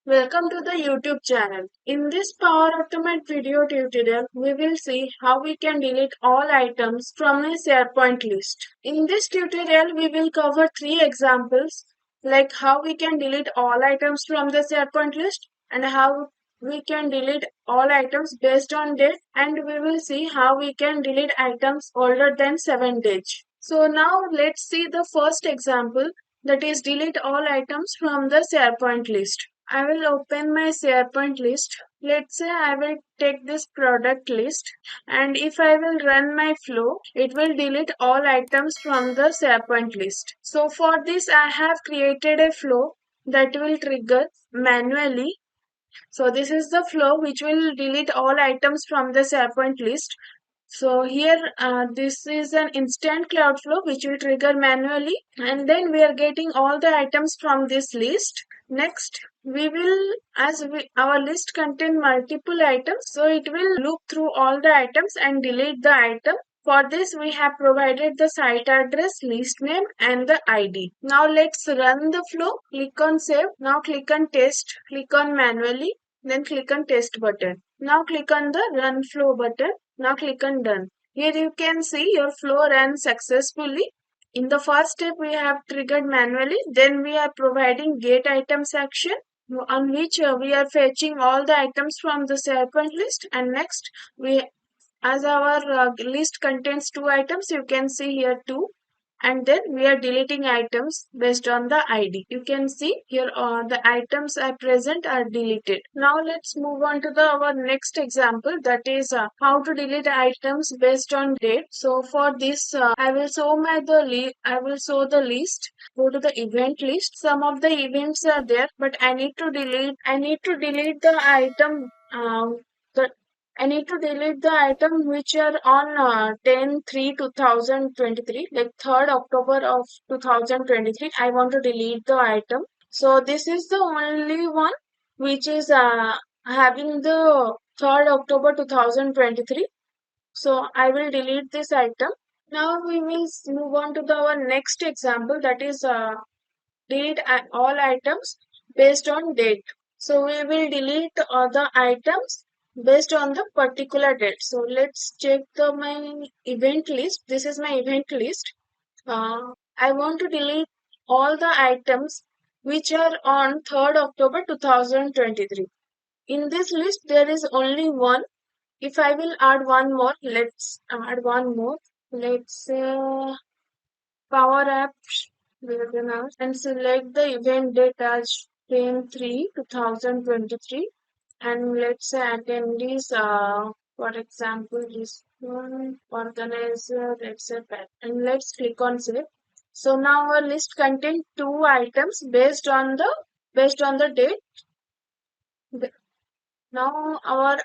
Welcome to the YouTube channel. In this Power Automate video tutorial, we will see how we can delete all items from a SharePoint list. In this tutorial, we will cover three examples like how we can delete all items from the SharePoint list and how we can delete all items based on date, and we will see how we can delete items older than 7 days. So now let's see the first example, that is delete all items from the SharePoint list. I will open my SharePoint list. Let's say I will take this product list, and if I will run my flow, it will delete all items from the SharePoint list. So for this I have created a flow that will trigger manually. So this is the flow which will delete all items from the SharePoint list. So here this is an instant cloud flow which will trigger manually, and then we are getting all the items from this list. Next we will, our list contain multiple items, so it will loop through all the items and delete the item. For this we have provided the site address, list name and the ID. Now let's run the flow. Click on save. Now click on test. Click on manually. Then click on test button. Now click on the run flow button. Now click on done. Here you can see your flow ran successfully. In the first step we have triggered manually. Then we are providing get items action on which we are fetching all the items from the SharePoint list. And next we, as our list contains two items, you can see here two, and then we are deleting items based on the ID. You can see here the items are present are deleted. Now let's move on to the our next example, that is how to delete items based on date. So for this I will show the list. Go to the event list. Some of the events are there, but I need to delete the item. The I need to delete the item which are on 10/3/2023, like 3rd October of 2023. I want to delete the item. So this is the only one which is having the 3rd October 2023. So I will delete this item. Now we will move on to our next example, that is delete all items based on date. So we will delete the items based on the particular date. So let's check my event list. This is my event list. I want to delete all the items which are on 3rd October 2023. In this list there is only one. If I will add one more, let's add one more. Let's Power Apps webinar and select the event date as 10/3/2023, and let's say attendees, for example this one, organizer, let's say that, and let's click on save. So now our list contains two items based on the date. Now our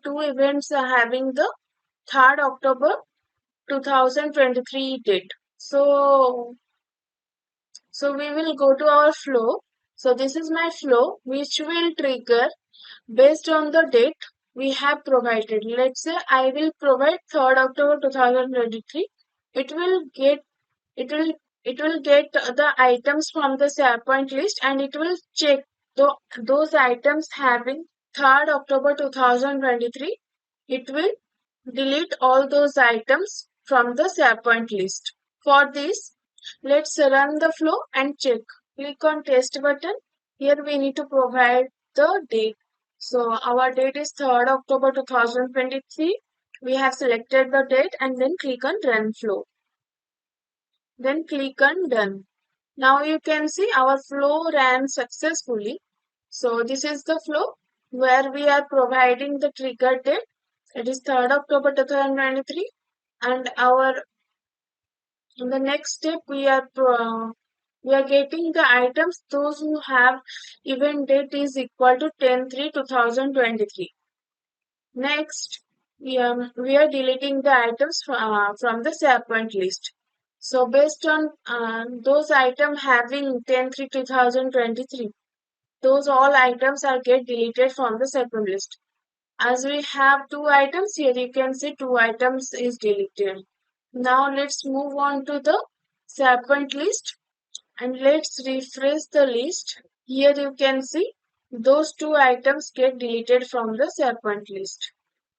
two events are having the 3rd October 2023 date. So we will go to our flow. So this is my flow which will trigger based on the date we have provided. Let's say I will provide 3rd October 2023. It will get it will it will get the items from the SharePoint list, and it will check those items having 3rd October 2023. It will delete all those items from the SharePoint list. For this, let's run the flow and check. Click on test button. Here we need to provide the date. So our date is 3rd October 2023. We have selected the date and then click on run flow. Then click on done. Now you can see our flow ran successfully. So this is the flow where we are providing the trigger date. It is 3rd October 2023, and in the next step we are getting the items those who have event date is equal to 10/3/2023. Next, we are deleting the items from the SharePoint list. So based on those items having 10/3/2023, those all items are get deleted from the SharePoint list. As we have two items here, you can see two items is deleted. Now let's move on to the SharePoint list and let's refresh the list. Here you can see those two items get deleted from the SharePoint list.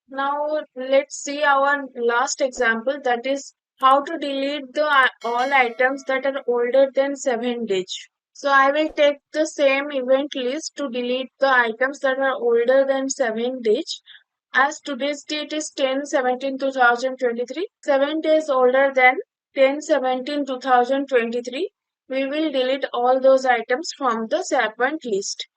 Now let's see our last example, that is how to delete the all items that are older than 7 days. So I will take the same event list to delete the items that are older than 7 days. As today's date is 10/17/2023, 7 days older than 10/17/2023, we will delete all those items from the SharePoint list.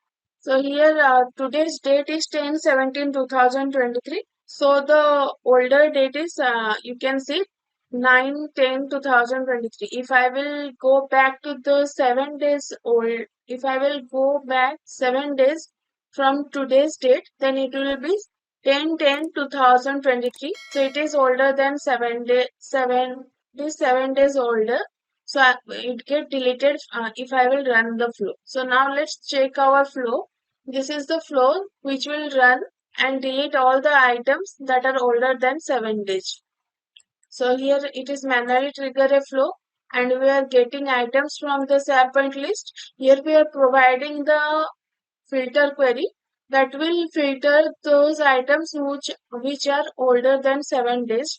So here today's date is 10/17/2023. So the older date is you can see 9/10/2023. If I will go back to the 7 days old, if I will go back 7 days from today's date, then it will be 10/10/2023. So it is older than 7 days older. So it get deleted if I will run the flow. So now let's check our flow. This is the flow which will run and delete all the items that are older than 7 days. So here it is manually trigger a flow and we are getting items from the SharePoint list. Here we are providing the filter query that will filter those items which are older than 7 days.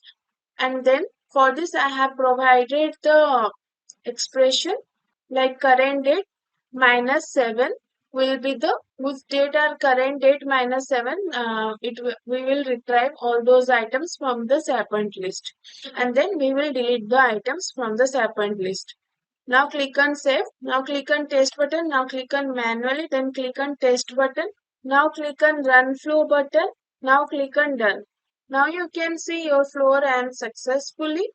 And then for this I have provided the expression like current date minus 7 will be the whose date are current date minus 7, we will retrieve all those items from the SharePoint list, and then we will delete the items from the SharePoint list. Now click on save. Now click on test button. Now click on manually. Then click on test button. Now click on run flow button. Now click on done. Now you can see your flow ran successfully.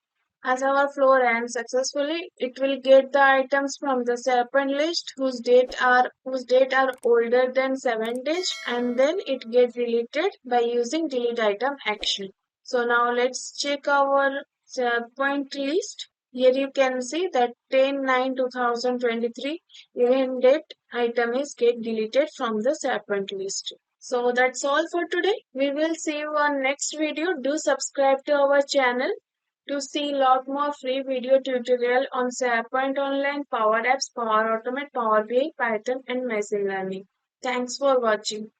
As our flow ran successfully, it will get the items from the SharePoint list whose date are older than 7 days, and then it gets deleted by using delete item action. So now let's check our SharePoint list. Here you can see that 10/9/2023 event date item is get deleted from the SharePoint list. So that's all for today. We will see you on next video. Do subscribe to our channel to see lot more free video tutorial on SharePoint Online, Power Apps, Power Automate, Power BI, Python and Machine Learning. Thanks for watching.